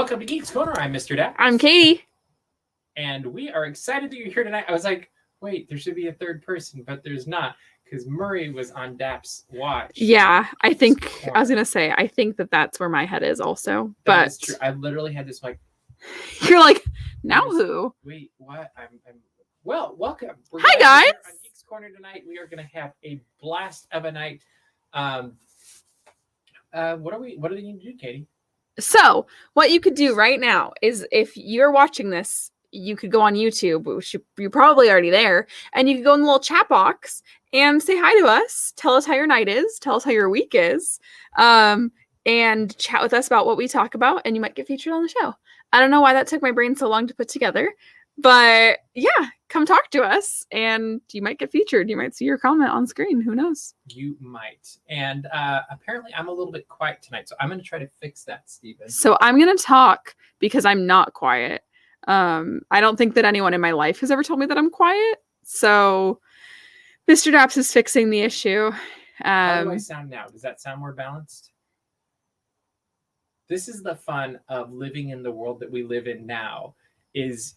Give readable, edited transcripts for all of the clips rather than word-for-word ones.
Welcome to Geeks Corner. I'm Mr. Daps. I'm Katie. And we are excited that you're here tonight. I was like, wait, there should be a third person, but there's not, because Murray was on Daps' watch. Yeah, I think, I was going to say, I think that's where my head is also. That is true. I literally had this like... You're like, now who? Wait, what? Well, welcome. Hi, guys. On Geeks Corner tonight, we are going to have a blast of a night. What do they need to do, Katie? So, what you could do right now is if you're watching this, you could go on YouTube, which you're probably already there, and you could go in the little chat box and say hi to us. Tell us how your night is. Tell us how your week is. And chat with us about what we talk about, and you might get featured on the show. I don't know why that took my brain so long to put together, but yeah, come talk to us, and you might get featured. You might see your comment on screen. Who knows? You might. And apparently I'm a little bit quiet tonight, so I'm going to try to fix that, Stephen. So I'm going to talk because I'm not quiet. I don't think that anyone in my life has ever told me that I'm quiet. So Mr. Daps is fixing the issue. How do I sound now? Does that sound more balanced? This is the fun of living in the world that we live in now, is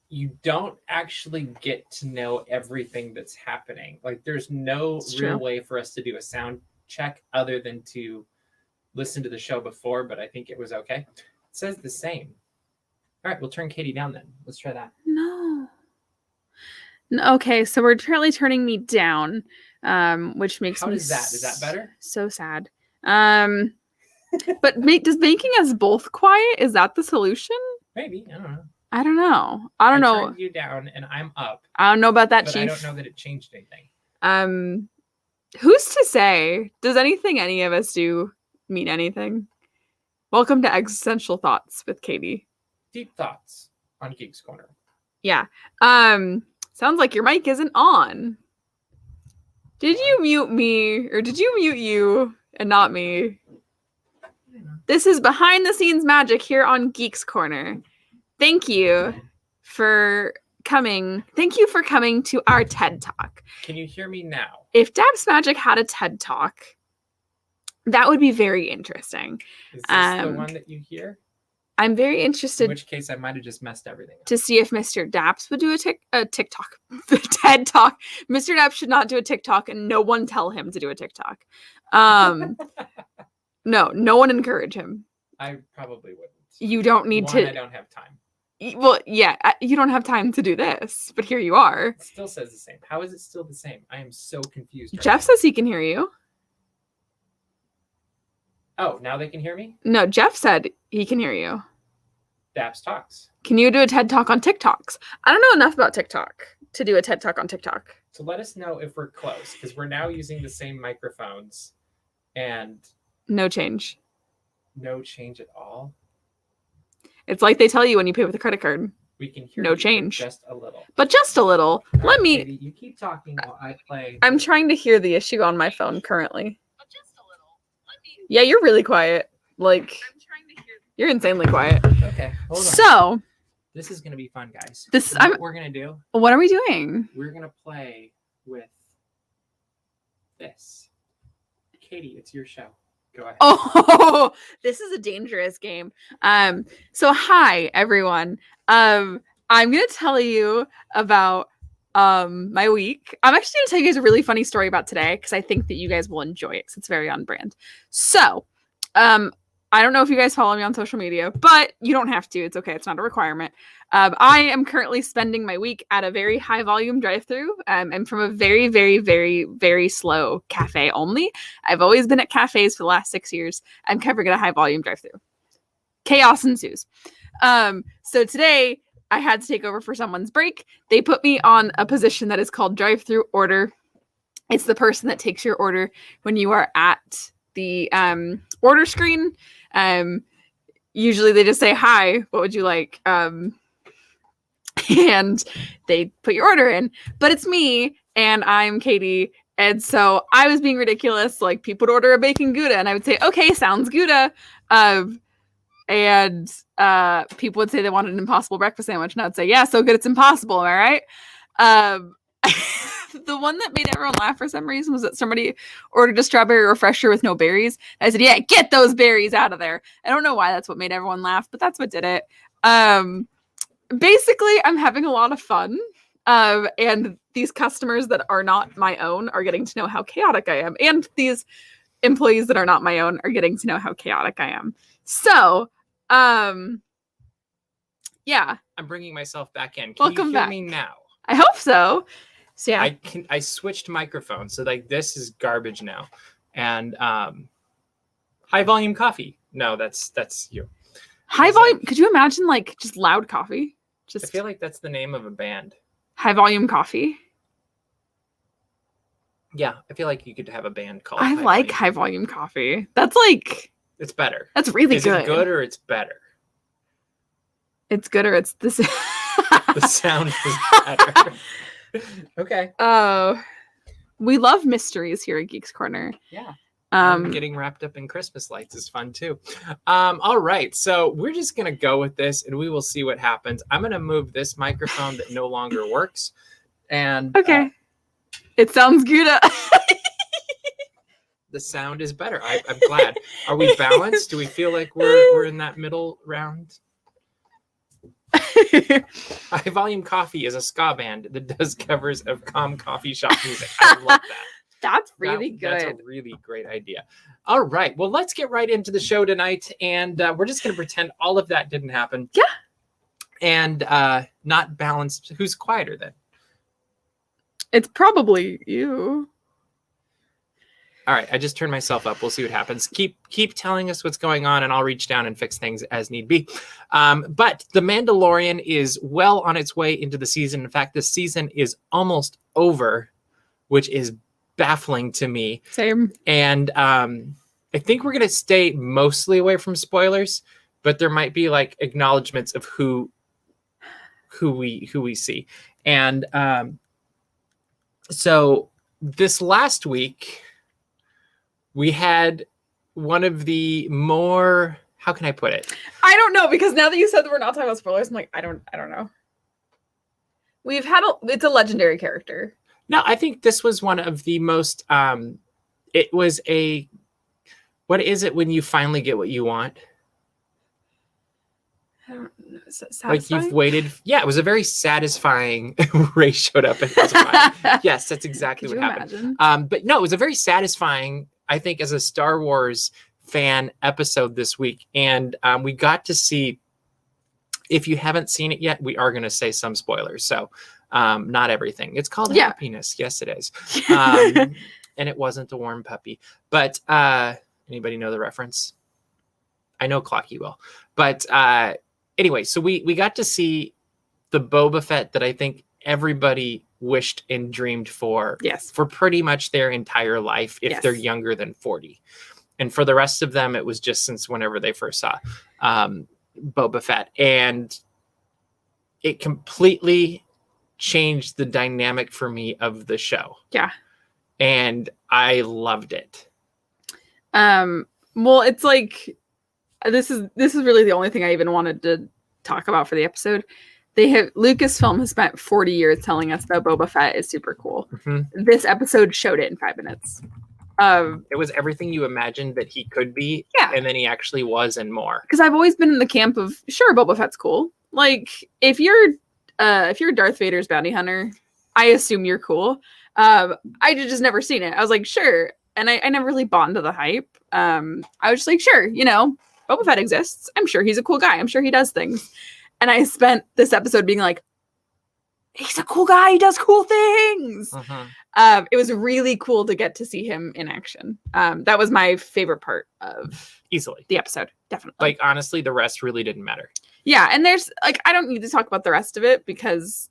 you don't actually get to know everything that's happening. Like, there's no real way for us to do a sound check other than to listen to the show before, but I think it was okay. It says the same. All right, we'll turn Katie down then. Let's try that. No, okay, so we're currently turning me down, which makes me... How is that? Is that better? So sad. But does making us both quiet, is that the solution? Maybe. I don't know. I don't know. I turned you down and I'm up. I don't know about that, but Chief. I don't know that it changed anything. Who's to say? Does anything any of us do mean anything? Welcome to Existential Thoughts with Katie. Deep thoughts on Geeks Corner. Yeah. Sounds like your mic isn't on. Did you mute me, or did you mute you and not me? This is behind the scenes magic here on Geeks Corner. Thank you for coming. Thank you for coming to our TED Talk. Can you hear me now? If Daps Magic had a TED Talk, that would be very interesting. Is this the one that you hear? I'm very interested. In which case, I might have just messed everything up. To see if Mr. Daps would do a TikTok. The TED Talk. Mr. Daps should not do a TikTok, and no one tell him to do a TikTok. No one encourage him. I probably wouldn't. You don't need to. I don't have time. Well, yeah, you don't have time to do this, but here you are. It still says the same. How is it still the same? I am so confused. Right Jeff says he can hear you. Oh, now they can hear me? No, Jeff said he can hear you. Daps talks. Can you do a TED Talk on TikToks? I don't know enough about TikTok to do a TED Talk on TikTok. So let us know if we're close, because we're now using the same microphones, and no change. No change at all. It's like they tell you when you pay with a credit card. We can hear no change. Just a little. But just a little. Let me... Katie, you keep talking while I play. I'm trying to hear the issue on my phone currently. But just a little. Yeah, you're really quiet. Like, I'm trying to hear... You're insanely quiet. Okay, hold on. So... This is going to be fun, guys. What we're going to do... What are we doing? We're going to play with this. Katie, it's your show. Go ahead. Oh, this is a dangerous game. So hi everyone. I'm gonna tell you about my week. I'm actually gonna tell you guys a really funny story about today because I think that you guys will enjoy it because it's very on brand. So, I don't know if you guys follow me on social media, but you don't have to. It's okay. It's not a requirement. I am currently spending my week at a very high volume drive-through. I'm from a very, very, very, very slow cafe only. I've always been at cafes for the last 6 years. I'm covering at a high volume drive-through. Chaos ensues. So today I had to take over for someone's break. They put me on a position that is called drive-through order. It's the person that takes your order when you are at the order screen. Usually they just say, hi, what would you like? And they put your order in, but it's me and I'm Katie. And so I was being ridiculous. Like, people would order a bacon Gouda and I would say, okay, sounds Gouda. And people would say they wanted an Impossible breakfast sandwich. And I'd say, yeah, so good it's impossible. Am I right? the one that made everyone laugh for some reason was that somebody ordered a strawberry refresher with no berries. I said, yeah, get those berries out of there. I don't know why that's what made everyone laugh, but that's what did it. Basically, I'm having a lot of fun. And these customers that are not my own are getting to know how chaotic I am. And these employees that are not my own are getting to know how chaotic I am. So, yeah. I'm bringing myself back in. Can Welcome you hear back. me now? I hope so. So yeah. I switched microphones, so like this is garbage now. And high volume coffee. No, that's you. High volume. Could you imagine like just loud coffee? I feel like that's the name of a band. High volume coffee. Yeah, I feel like you could have a band called. I like high volume coffee. That's like. It's better. That's really good. Is it good or it's better? It's good or it's this. The sound is better. Okay. We love mysteries here at Geeks Corner. Yeah. Getting wrapped up in Christmas lights is fun too. All right, so we're just gonna go with this, and we will see what happens. I'm gonna move this microphone that no longer works, and okay, it sounds good. The sound is better. I'm glad. Are we balanced? Do we feel like we're in that middle round? High Volume Coffee is a ska band that does covers of calm coffee shop music. I love that. That's really good. That's a really great idea. All right. Well, let's get right into the show tonight. And we're just going to pretend all of that didn't happen. Yeah. And not balanced. Who's quieter then? It's probably you. All right. I just turned myself up. We'll see what happens. Keep telling us what's going on, and I'll reach down and fix things as need be. But The Mandalorian is well on its way into the season. In fact, this season is almost over, which is baffling to me. Same. And I think we're gonna stay mostly away from spoilers, but there might be like acknowledgments of who we see. And so this last week we had one of the more, how can I put it? I don't know, because now that you said that we're not talking about spoilers, I'm like, I don't know. We've had it's a legendary character. No, I think this was one of the most, it was what is it when you finally get what you want? I don't know. Is that like satisfying? you've waited. Yeah, it was a very satisfying. Ray showed up and was fine. Yes, that's exactly what happened. But no, it was a very satisfying, I think, as a Star Wars fan episode this week. And we got to see, if you haven't seen it yet, we are going to say some spoilers. So not everything. It's called Happiness. Yes, it is. And it wasn't a warm puppy. But anybody know the reference? I know Clocky will. But anyway, so we got to see the Boba Fett that I think everybody wished and dreamed for. Yes. For pretty much their entire life, if they're younger than 40. And for the rest of them, it was just since whenever they first saw Boba Fett. And it completely changed the dynamic for me of the show. Yeah. And I loved it. Well, it's like this is really the only thing I even wanted to talk about for the episode. Lucasfilm has spent 40 years telling us that Boba Fett is super cool. Mm-hmm. This episode showed it in 5 minutes. It was everything you imagined that he could be, and then he actually was, and more. Because I've always been in the camp of, sure, Boba Fett's cool. Like, if you're Darth Vader's bounty hunter, I assume you're cool. I just never seen it. I was like, sure, and I never really bought into the hype. I was just like, sure, Boba Fett exists. I'm sure he's a cool guy. I'm sure he does things. And I spent this episode being like, he's a cool guy. He does cool things. Uh-huh. It was really cool to get to see him in action. That was my favorite part of easily the episode. Definitely. Like, honestly, the rest really didn't matter. Yeah. And there's like, I don't need to talk about the rest of it because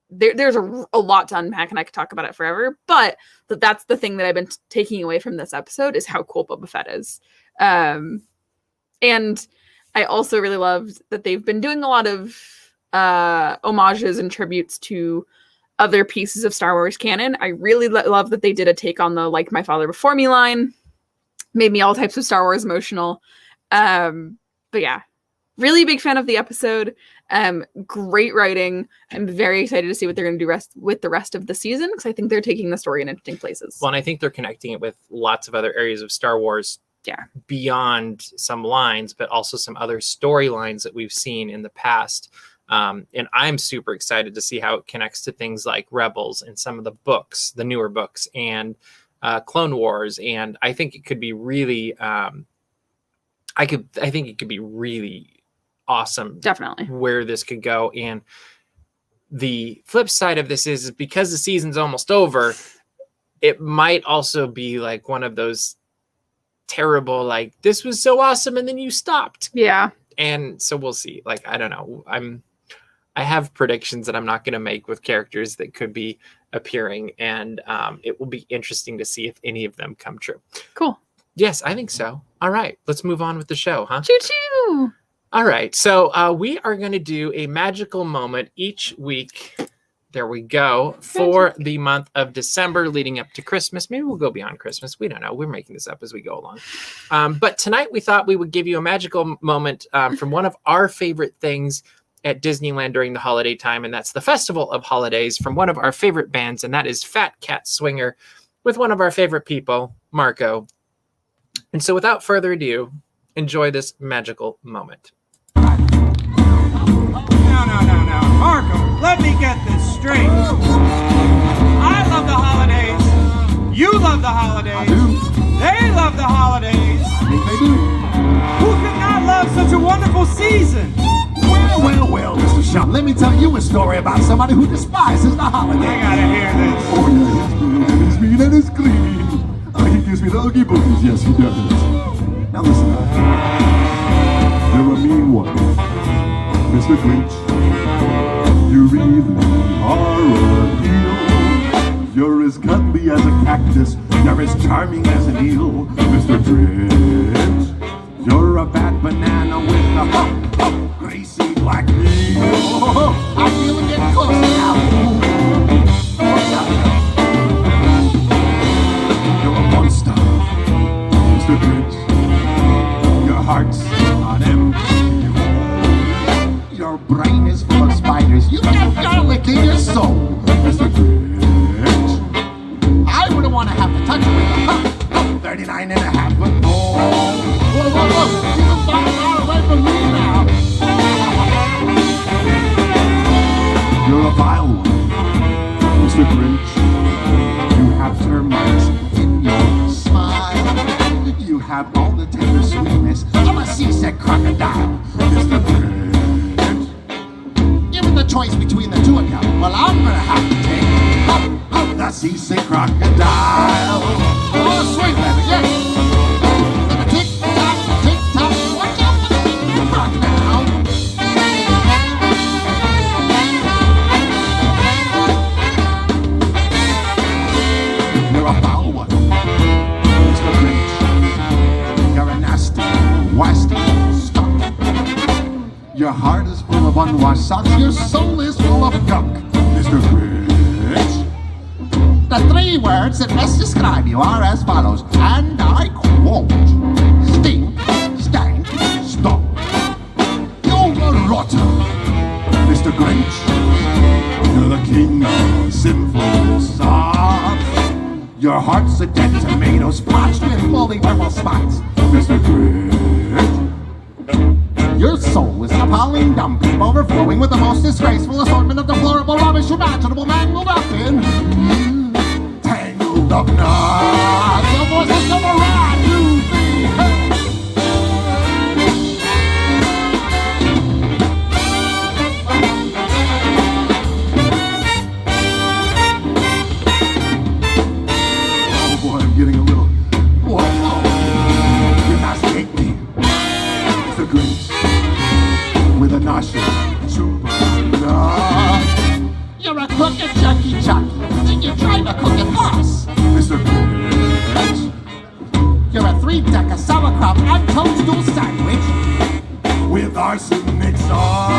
there's a lot to unpack and I could talk about it forever. But that's the thing that I've been taking away from this episode is how cool Boba Fett is. And I also really loved that they've been doing a lot of homages and tributes to other pieces of Star Wars canon. I really love that they did a take on the "Like My Father Before Me" line. Made me all types of Star Wars emotional. But yeah, really big fan of the episode. Great writing. I'm very excited to see what they're going to do with the rest of the season, because I think they're taking the story in interesting places. Well, and I think they're connecting it with lots of other areas of Star Wars. Yeah. Beyond some lines, but also some other storylines that we've seen in the past. And I'm super excited to see how it connects to things like Rebels and some of the books, the newer books, and Clone Wars. And I think it could be really, I think it could be really awesome. Definitely. Where this could go. And the flip side of this is because the season's almost over, it might also be like one of those terrible, like, this was so awesome and then you stopped. Yeah. And so we'll see. Like, I don't know. I have predictions that I'm not going to make with characters that could be appearing, and it will be interesting to see if any of them come true. Cool. Yes, I think so. All right, let's move on with the show, huh? Choo choo. All right, so we are going to do a magical moment each week. There we go. For the month of December leading up to Christmas. Maybe we'll go beyond Christmas. We don't know. We're making this up as we go along. But tonight we thought we would give you a magical moment from one of our favorite things at Disneyland during the holiday time. And that's the Festival of Holidays from one of our favorite bands. And that is Fat Cat Swinger with one of our favorite people, Marco. And so without further ado, enjoy this magical moment. No. Marco, let me get this straight. I love the holidays. You love the holidays. I do. They love the holidays. I think they do. Who could not love such a wonderful season? Well, Mr. Shump, let me tell you a story about somebody who despises the holidays. I gotta hear this. Oh, yeah, he's mean and he's clean. Oh, he gives me the Oogie Boogies. Yes, he does. Now listen up. You're a mean one, Mr. Grinch. You really are a heel. You're as cuddly as a cactus. You're as charming as an eel, Mr. Grinch. You're a bad banana with a greasy black peel. Oh, I feel it getting close now. What's up? You're a monster, Mr. Grinch. Your heart's on empty. Your brain is full of spiders. You got garlic in your soul, Mr. Grinch. I wouldn't want to have to touch it with a 39 and a half foot pole. Whoa, you're far away from me now. You're a vile one, Mr. Grinch. You have termites in your smile. You have all the tender sweetness of a seasick crocodile, Mr. Grinch. Given the choice between the two of you, well, I'm gonna have to take the seasick crocodile. Oh, sweet baby, yes. Tick-tock, watch out for the seasick crocodile. You're a foul one, Mr. Grinch. You're a nasty, wasty skunk. Your heart is full of unwashed socks. Your soul is full of gunk, Mr. Grinch. The three words that best describe you are as follows, and I quote: stink, stank, stunk. You're a rotter, Mr. Grinch. You're the king of sinful sauce. Your heart's a dead tomato splotched with moldy purple spots, Mr. Grinch. Your soul is an appalling dump heap overflowing with the most disgraceful assortment of deplorable rubbish imaginable, mangled up in tangled up knots. The voices of a rat you think. Oh boy, I'm getting a little. Whoa. You nauseate me, Mr. Grinch. With a nauseous super. You're a crooked Chucky Chucky, and you drive a crooked horse, Mr. Grinch. You're a three-decker sauerkraut and toadstool sandwich with arsenic sauce.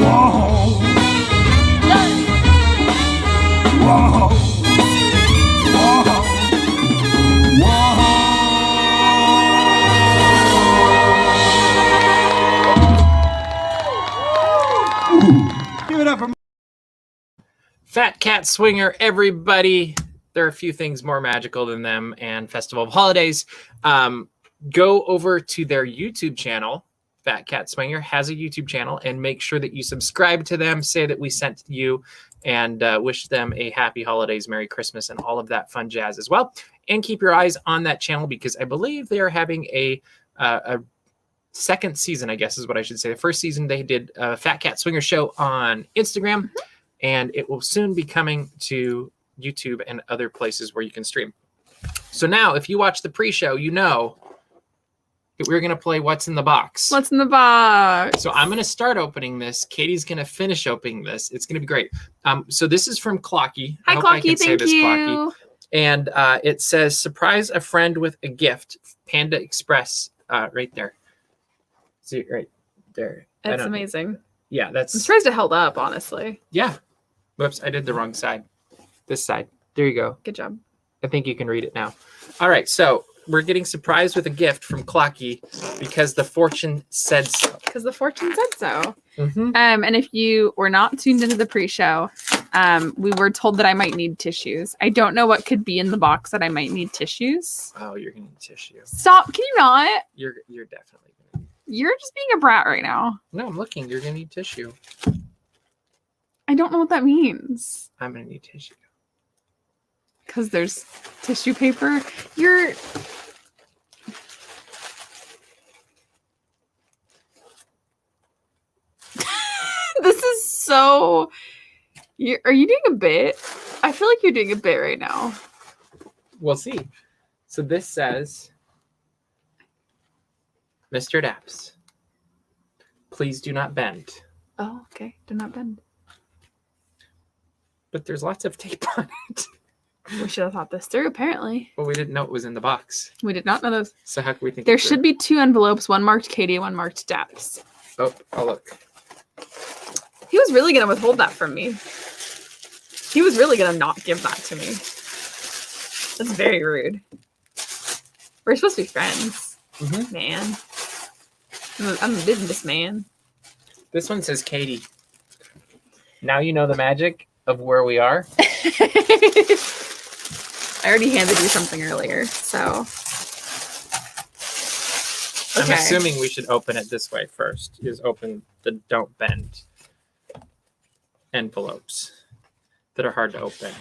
Whoa! Hey! Whoa! Whoa! Whoa! Fat Cat Swinger, everybody. There are a few things more magical than them and Festival of Holidays. Go over to their YouTube channel. Fat Cat Swinger has a YouTube channel, and make sure that you subscribe to them, say that we sent you, and wish them a happy holidays, Merry Christmas, and all of that fun jazz as well. And keep your eyes on that channel because I believe they are having a second season, I guess is what I should say. The first season they did a Fat Cat Swinger show on Instagram, and it will soon be coming to YouTube and other places where you can stream. So now, if you watch the pre-show, you know that we're going to play What's in the Box. What's in the box? So I'm going to start opening this. Katie's going to finish opening this. It's going to be great. So this is from Clocky. Hi, Clocky. Thank you. Clocky. And it says, surprise a friend with a gift. Panda Express right there. See, right there. That's amazing. Yeah, I'm surprised it held up, honestly. Yeah. Whoops, I did the wrong side. This side. There you go. Good job. I think you can read it now. All right, so we're getting surprised with a gift from Clocky because the fortune said so. Because the fortune said so. Mm-hmm. And if you were not tuned into the pre-show, we were told that I might need tissues. I don't know what could be in the box that I might need tissues. Oh, you're going to need tissue. Stop. Can you not? You're definitely going to. You're just being a brat right now. No, I'm looking. You're going to need tissue. I don't know what that means. I'm going to need tissue. Because there's tissue paper. You're... This is so... Are you doing a bit? I feel like you're doing a bit right now. We'll see. So this says, Mr. Daps, please do not bend. Oh, okay. Do not bend. But there's lots of tape on it. We should have thought this through, apparently. Well, we didn't know it was in the box. We did not know those. So how can we think there should be 2 envelopes, one marked Katie, one marked Daps. Oh, look. He was really going to withhold that from me. He was really going to not give that to me. That's very rude. We're supposed to be friends. Mm-hmm. Man. I'm a business man. This one says Katie. Now you know the magic of where we are. I already handed you something earlier, so. I'm assuming we should open it this way first. Is open the don't bend envelopes that are hard to open.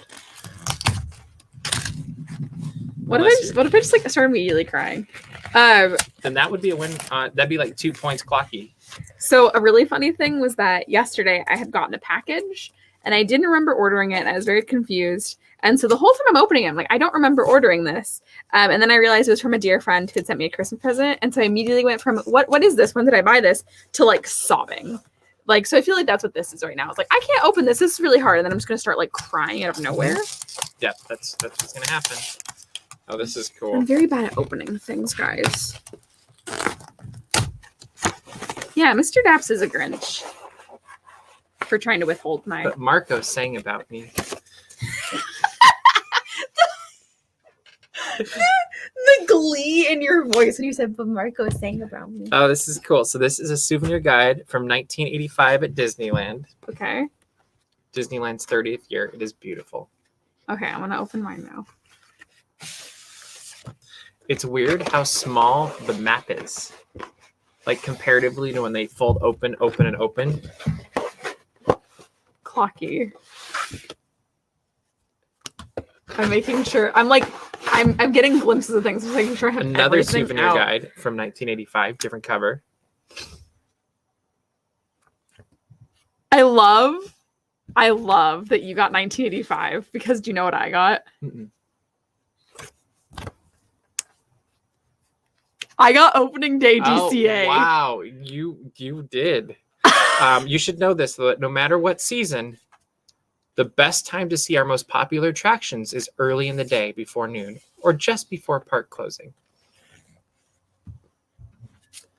What if I just like start immediately crying? Then that would be a win. That'd be like 2 points Clocky. So a really funny thing was that yesterday I had gotten a package and I didn't remember ordering it and I was very confused. And so the whole time I'm opening it, I'm like, I don't remember ordering this. And then I realized it was from a dear friend who had sent me a Christmas present. And so I immediately went from, what is this? When did I buy this? To like sobbing. Like, so I feel like that's what this is right now. It's like, I can't open this. This is really hard. And then I'm just going to start like crying out of nowhere. Yeah, that's what's going to happen. Oh, this is cool. I'm very bad at opening things, guys. Yeah, Mr. Daps is a Grinch for trying to withhold my... But Marco sang about me. The glee in your voice when you said, but Marco sang about me. Oh, this is cool. So this is a souvenir guide from 1985 at Disneyland. Okay. Disneyland's 30th year. It is beautiful. Okay, I'm going to open mine now. It's weird how small the map is. Like comparatively to when they fold open, and open. Clocky. I'm making sure. I'm getting glimpses of things. I'm making sure I have Another everything souvenir out. guide from 1985, different cover. I love that you got 1985 because do you know what I got? Mm-mm. I got opening day DCA. Oh, wow, you did. You should know this, though, that no matter what season, the best time to see our most popular attractions is early in the day before noon or just before park closing.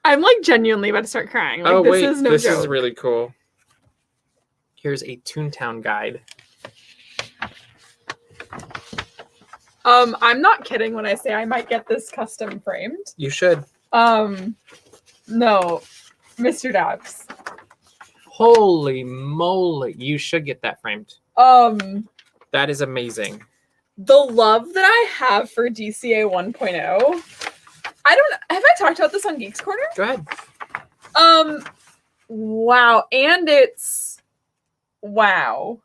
I'm like genuinely about to start crying. Like, this is really cool. Here's a Toontown guide. I'm not kidding when I say I might get this custom framed. You should. No, Mr. Daps. Holy moly. You should get that framed. That is amazing. The love that I have for DCA 1.0. Have I talked about this on Geeks Corner? Go ahead. Wow. And it's wow.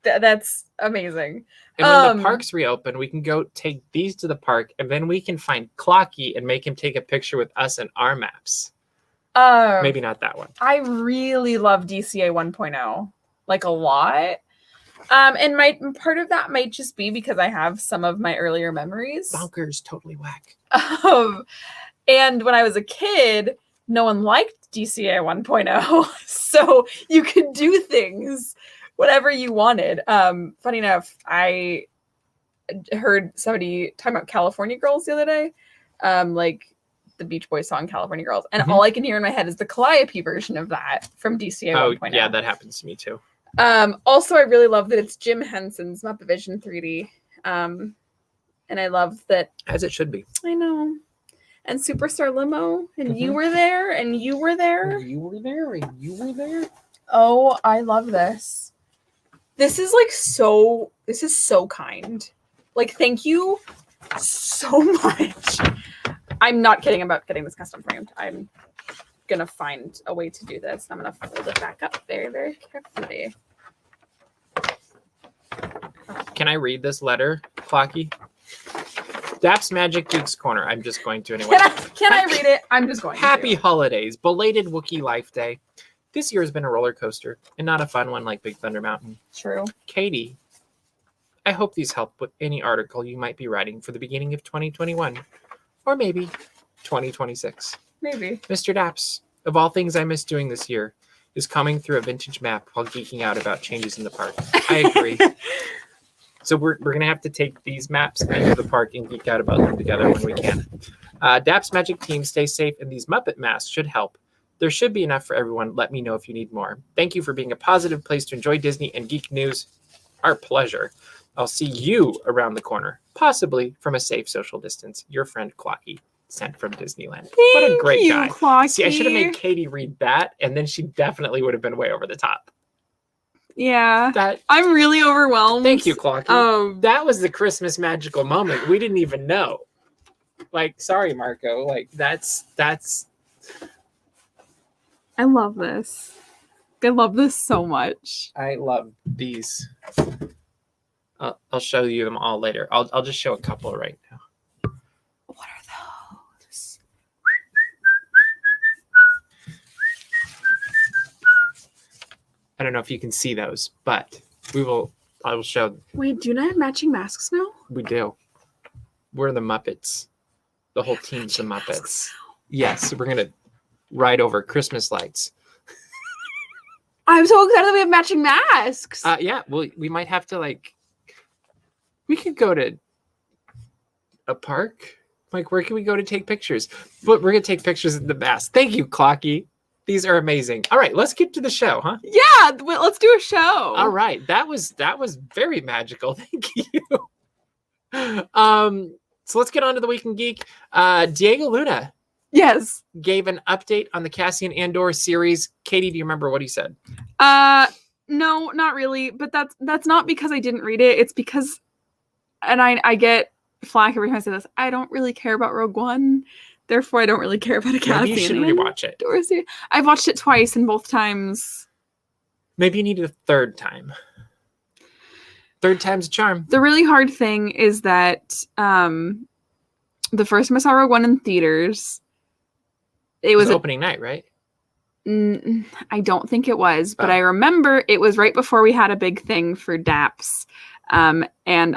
That's amazing. And when the parks reopen, we can go take these to the park, and then we can find Clocky and make him take a picture with us and our maps. Maybe not that one. I really love DCA 1.0, like a lot. And part of that might just be because I have some of my earlier memories. Bonkers, totally whack. And when I was a kid, no one liked DCA 1.0, so you could do things whatever you wanted. Funny enough, I heard somebody talking about California Girls the other day, like the Beach Boys song California Girls, and all I can hear in my head is the Calliope version of that from DCA 1.0. Yeah, that happens to me too. Also, I really love that it's Jim Henson's Muppet Vision 3D. And I love that. As it should be. I know. And Superstar Limo, and you were there, and you were there. And you were there, and you were there. Oh, I love this. This is so kind. Like, thank you so much. I'm not kidding about getting this custom framed. I'm gonna find a way to do this. I'm gonna fold it back up very, very carefully. Can I read this letter, Clocky? Daps Magic Geeks Corner. I'm just going to anyway. Can I read it? I'm just going Happy to. holidays. Belated Wookiee Life Day. This year has been a roller coaster and not a fun one like Big Thunder Mountain. True. Katie, I hope these help with any article you might be writing for the beginning of 2021 or maybe 2026. Maybe. Mr. Daps, of all things I miss doing this year, is coming through a vintage map while geeking out about changes in the park. I agree. So we're going to have to take these maps into the park and geek out about them together when we can. Daps Magic Team, stay safe, and these Muppet masks should help. There should be enough for everyone. Let me know if you need more. Thank you for being a positive place to enjoy Disney and geek news. Our pleasure. I'll see you around the corner, possibly from a safe social distance. Your friend Clocky, sent from Disneyland. What a great guy. Clocky. See, I should have made Katie read that, and then she definitely would have been way over the top. Yeah. I'm really overwhelmed. Thank you, Clocky. That was the Christmas magical moment. We didn't even know. Like, sorry, Marco. Like, that's. I love this. I love this so much. I love these. I'll show you them all later. I'll just show a couple right now. What are those? I don't know if you can see those, but I will show. Wait, do you not have matching masks now? We do. We're the Muppets. The whole team's the Muppets. Yes, we're gonna ride over Christmas lights. I'm so excited that we have matching masks. Yeah, well, we might have to we could go to a park. Like, where can we go to take pictures? But we're gonna take pictures of the mask. Thank you, Clocky. These are amazing. All right, let's get to the show, huh? Yeah, let's do a show. All right, that was very magical. Thank you. So let's get on to the Week in Geek. Diego Luna. Yes. Gave an update on the Cassian Andor series. Katie, do you remember what he said? No, not really. But that's not because I didn't read it. It's because, and I get flack every time I say this, I don't really care about Rogue One. Therefore, I don't really care about a Cassian. Maybe you should rewatch it. I've watched it twice, and both times. Maybe you need it a third time. Third time's a charm. The really hard thing is that the first time I saw Rogue One in theaters, it was opening night, right? I don't think it was, but I remember it was right before we had a big thing for Daps. And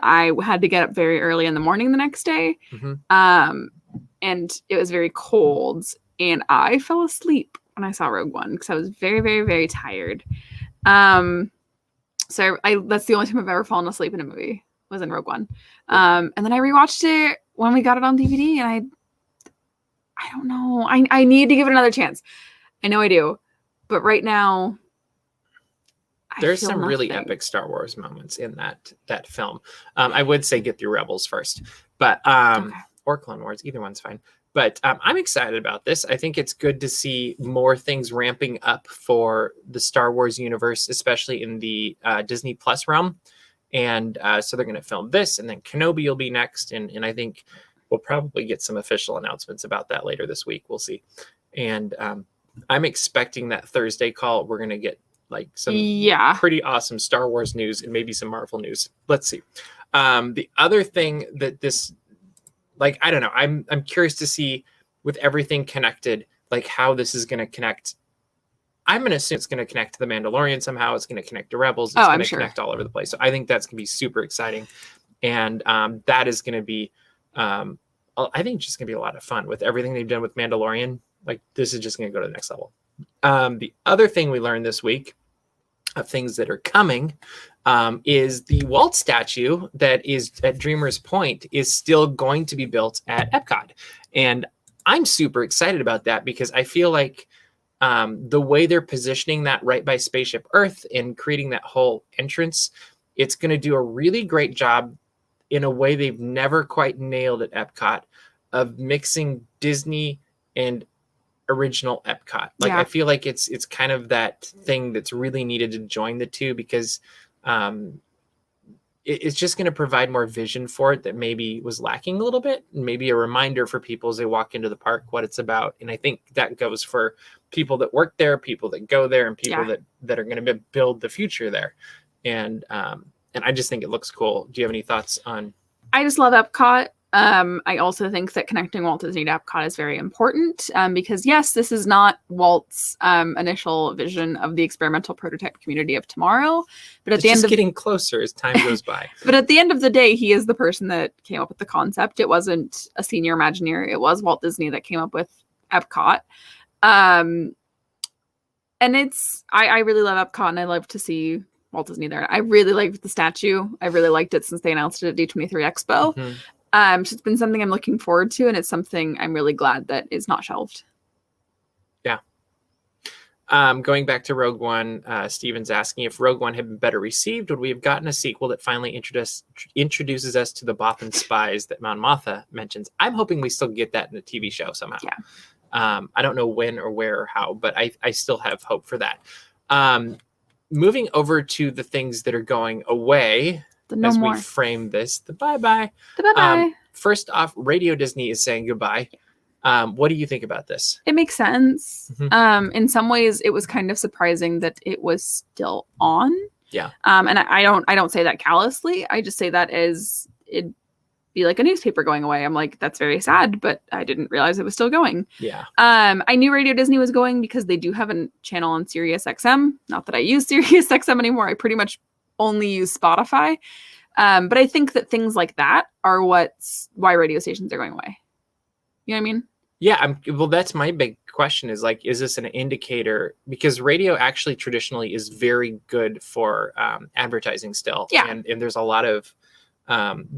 I had to get up very early in the morning the next day. Mm-hmm. And it was very cold, and I fell asleep when I saw Rogue One because I was very, very, very tired. So that's the only time I've ever fallen asleep in a movie, was in Rogue One. And then I rewatched it when we got it on DVD, and I don't know. I need to give it another chance. I know I do. But right now, there's some really epic Star Wars moments in that film. I would say get through Rebels first, but or Clone Wars, either one's fine. But I'm excited about this. I think it's good to see more things ramping up for the Star Wars universe, especially in the Disney Plus realm. And so they're going to film this, and then Kenobi will be next. And I think we'll probably get some official announcements about that later this week. We'll see. And I'm expecting that Thursday call, we're going to get like some pretty awesome Star Wars news and maybe some Marvel news. Let's see. The other thing that this, like, I don't know, I'm curious to see with everything connected, like how this is going to connect. I'm going to assume it's going to connect to The Mandalorian somehow. It's going to connect to Rebels. It's going to connect all over the place. So I think that's going to be super exciting. And that is going to be, I think just going to be a lot of fun with everything they've done with Mandalorian. Like, this is just going to go to the next level. The other thing we learned this week of things that are coming is the Walt statue that is at Dreamer's Point is still going to be built at Epcot. And I'm super excited about that because I feel like the way they're positioning that right by Spaceship Earth and creating that whole entrance, it's going to do a really great job in a way they've never quite nailed at Epcot of mixing Disney and original Epcot. Like, I feel like it's kind of that thing that's really needed to join the two because it's just going to provide more vision for it that maybe was lacking a little bit, and maybe a reminder for people as they walk into the park what it's about. And I think that goes for people that work there, people that go there, and people that are going to build the future there. And I just think it looks cool. Do you have any thoughts on? I just love Epcot. I also think that connecting Walt Disney to Epcot is very important because, yes, this is not Walt's initial vision of the experimental prototype community of tomorrow. But it's just getting closer as time goes by. But at the end of the day, he is the person that came up with the concept. It wasn't a senior Imagineer. It was Walt Disney that came up with Epcot. And I really love Epcot, and I love to see Walt Disney there. I really liked the statue. I really liked it since they announced it at D23 Expo. Mm-hmm. So it's been something I'm looking forward to, and it's something I'm really glad that is not shelved. Yeah. Going back to Rogue One, Steven's asking if Rogue One had been better received, would we have gotten a sequel that finally introduces us to the Bothan spies that Mon Mothma mentions? I'm hoping we still get that in a TV show somehow. Yeah. I don't know when or where or how, but I still have hope for that. Moving over to the things that are going away. We frame this, the bye-bye. First off, Radio Disney is saying goodbye. What do you think about this? It makes sense. Mm-hmm. In some ways, it was kind of surprising that it was still on. Yeah. And I don't say that callously. I just say that as it'd be like a newspaper going away. I'm like, that's very sad, but I didn't realize it was still going. Yeah. I knew Radio Disney was going because they do have a channel on Sirius XM. Not that I use Sirius XM anymore. I pretty much only use Spotify. But I think that things like that are why radio stations are going away. You know what I mean? Yeah. Well, that's my big question is like, is this an indicator? Because radio actually traditionally is very good for advertising still. Yeah. And there's a lot of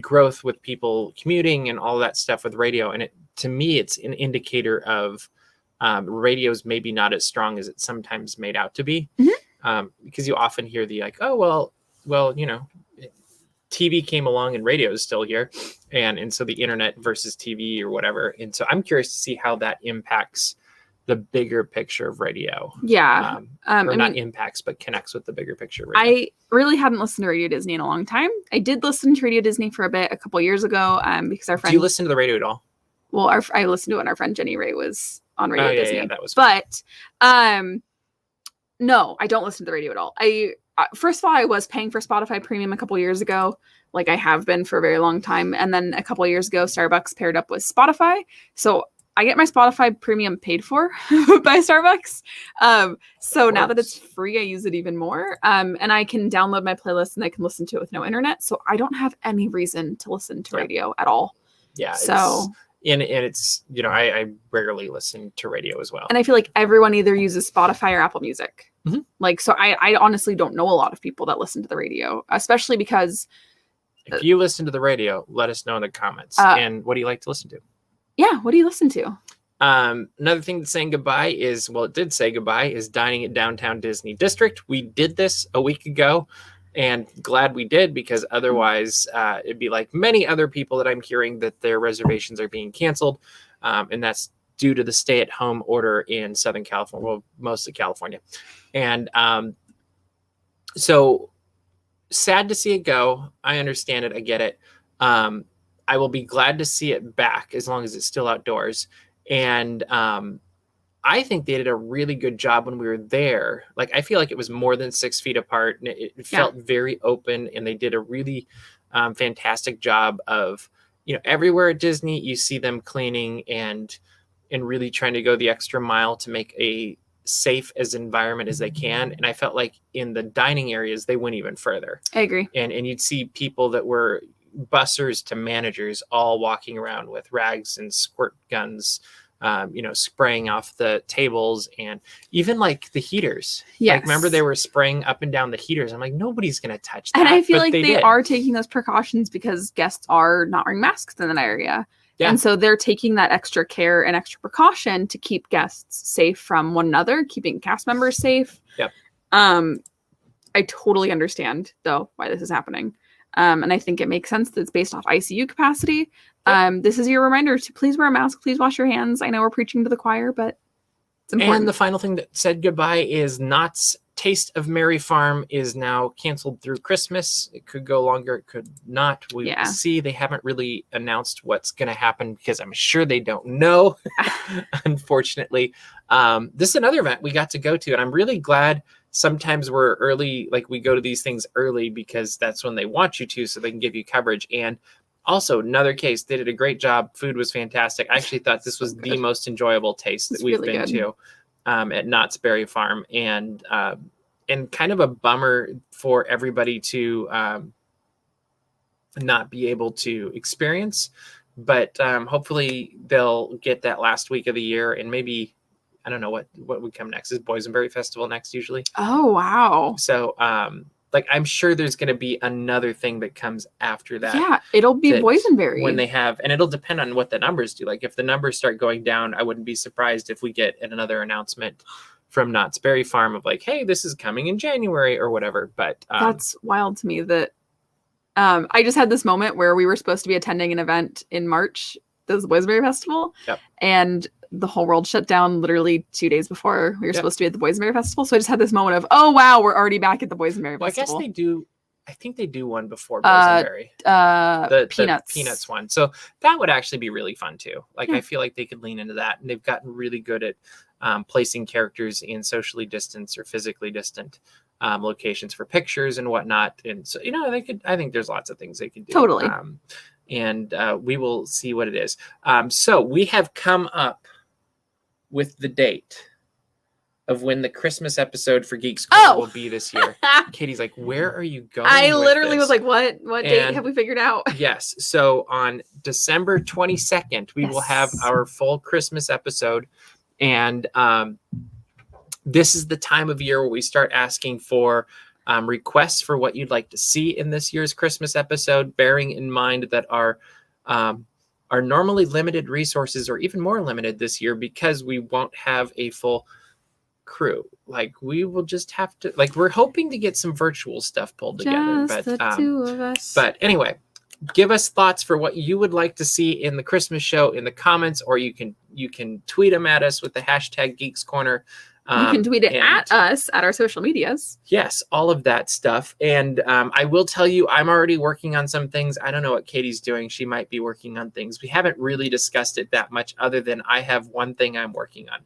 growth with people commuting and all that stuff with radio. And to me, it's an indicator of radio's maybe not as strong as it's sometimes made out to be. Mm-hmm. Because you often hear the like, oh, well, you know, TV came along and radio is still here. And so the internet versus TV or whatever. And so I'm curious to see how that impacts the bigger picture of radio. Yeah. Impacts, but connects with the bigger picture of radio. I really hadn't listened to Radio Disney in a long time. I did listen to Radio Disney for a bit a couple years ago because our friend... Do you listen to the radio at all? Well, I listened to it when our friend Jenny Ray was on Radio Disney. Yeah, that was fun. But no, I don't listen to the radio at all. First of all, I was paying for Spotify Premium a couple years ago, like I have been for a very long time. And then a couple years ago, Starbucks paired up with Spotify. So I get my Spotify Premium paid for by Starbucks. So now that it's free, I use it even more. And I can download my playlist and I can listen to it with no internet. So I don't have any reason to listen to radio at all. Yeah. So... And it's, you know, I rarely listen to radio as well. And I feel like everyone either uses Spotify or Apple Music. Mm-hmm. Like, so I honestly don't know a lot of people that listen to the radio, especially because... If you listen to the radio, let us know in the comments. And what do you like to listen to? Yeah, what do you listen to? Another thing that's saying goodbye is, well, it did say goodbye, is dining at Downtown Disney District. We did this a week ago. And glad we did, because otherwise it'd be like many other people that I'm hearing that their reservations are being canceled. and that's due to the stay-at-home order in Southern California, well, most of California. And so sad to see it go. I understand it. I get it. I will be glad to see it back as long as it's still outdoors. And I think they did a really good job when we were there. Like, I feel like it was more than 6 feet apart, and it felt very open, and they did a really fantastic job of, everywhere at Disney, you see them cleaning and really trying to go the extra mile to make a safe as environment as they can. And I felt like in the dining areas, they went even further. I agree. And you'd see people that were bussers to managers all walking around with rags and squirt guns, spraying off the tables, and even like the heaters. Yes. Like, remember they were spraying up and down the heaters. I'm like, nobody's going to touch that. And I feel but like they did. are taking those precautions because guests are not wearing masks in that area. Yeah. And so they're taking that extra care and extra precaution to keep guests safe from one another, keeping cast members safe. Yep. I totally understand, though, why this is happening. And I think it makes sense that it's based off ICU capacity. This is your reminder to please wear a mask. Please wash your hands. I know we're preaching to the choir, but it's important. And the final thing that said goodbye is Knott's Taste of Mary Farm is now canceled through Christmas. It could go longer. It could not. We will see. They haven't really announced what's going to happen because I'm sure they don't know, unfortunately. This is another event we got to go to, and I'm really glad. Sometimes we're early, like we go to these things early because that's when they want you to, so they can give you coverage. And also, another case, they did a great job. Food was fantastic. I actually thought this was the most enjoyable taste that we've been to at Knott's Berry Farm, and kind of a bummer for everybody to not be able to experience. But hopefully, they'll get that last week of the year, and maybe. I don't know what would come next. Is Boysenberry Festival next usually? Oh, wow. So, I'm sure there's going to be another thing that comes after that. Yeah, it'll be Boysenberry. When they have, and it'll depend on what the numbers do. Like, if the numbers start going down, I wouldn't be surprised if we get another announcement from Knott's Berry Farm of like, hey, this is coming in January or whatever. But that's wild to me that I just had this moment where we were supposed to be attending an event in March. This is the Boysenberry Festival. Yep. And the whole world shut down literally 2 days before we were supposed to be at the Boysenberry Festival. So I just had this moment of, oh, wow, we're already back at the Boysenberry Festival. I guess they do. I think they do one before Boysenberry. The Peanuts one. So that would actually be really fun too. Like, I feel like they could lean into that, and they've gotten really good at placing characters in socially distant or physically distant locations for pictures and whatnot. And so, they could, I think there's lots of things they could do. Totally. And we will see what it is. So we have come up with the date of when the Christmas episode for Geeks Corner will be this year. Katie's like, where are you going? I literally was like, what date have we figured out? Yes. So on December 22nd, we will have our full Christmas episode. And this is the time of year where we start asking for requests for what you'd like to see in this year's Christmas episode, bearing in mind that our normally limited resources are even more limited this year because we won't have a full crew. Like, we will just have to, like, we're hoping to get some virtual stuff pulled together. Just the two of us. But anyway, give us thoughts for what you would like to see in the Christmas show in the comments, or you can tweet them at us with the hashtag Geeks Corner. You can tweet it at us at our social medias. Yes, all of that stuff. And I will tell you, I'm already working on some things. I don't know what Katie's doing. She might be working on things. We haven't really discussed it that much, other than I have one thing I'm working on.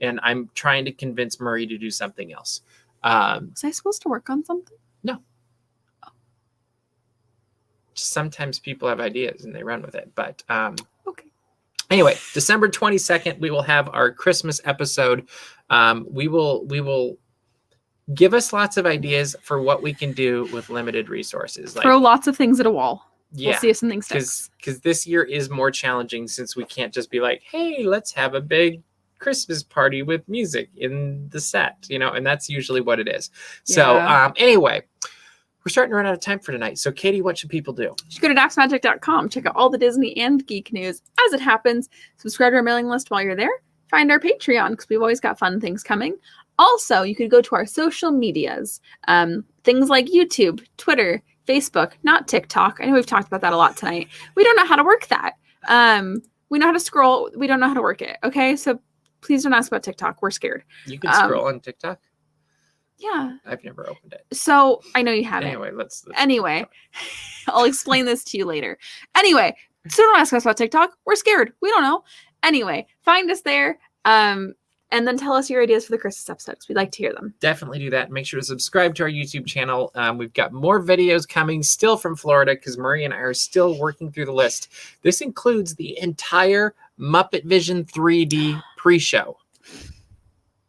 And I'm trying to convince Murray to do something else. Was I supposed to work on something? No. Sometimes people have ideas and they run with it. But okay. Anyway, December 22nd, we will have our Christmas episode. We will give us lots of ideas for what we can do with limited resources. Throw lots of things at a wall. Yeah, we'll see if something sticks. Because this year is more challenging, since we can't just be like, hey, let's have a big Christmas party with music in the set, and that's usually what it is. Yeah. So anyway, we're starting to run out of time for tonight. So Katie, what should people do? You should go to dapsmagic.com. Check out all the Disney and geek news as it happens. Subscribe to our mailing list while you're there. Find our Patreon, because we've always got fun things coming. Also, you could go to our social medias, things like YouTube, Twitter, Facebook, not TikTok. I know we've talked about that a lot tonight. We don't know how to work that. We know how to scroll. We don't know how to work it. Okay, so please don't ask about TikTok. We're scared. You can scroll on TikTok. Yeah. I've never opened it. So I know you haven't. Anyway, let's Anyway, I'll explain this to you later. Anyway, so don't ask us about TikTok. We're scared. We don't know. Anyway, find us there. And then tell us your ideas for the Christmas episodes. We'd like to hear them. Definitely do that. Make sure to subscribe to our YouTube channel. We've got more videos coming still from Florida because Marie and I are still working through the list. This includes the entire Muppet Vision 3D pre-show.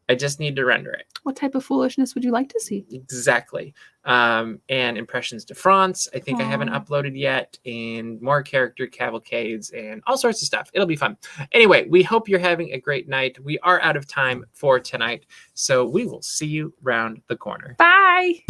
I just need to render it. What type of foolishness would you like to see? Exactly. And Impressions de France, I think I haven't Aw. uploaded yet, and more character cavalcades and all sorts of stuff. It'll be fun. Anyway, we hope you're having a great night. We are out of time for tonight, so we will see you round the corner. Bye.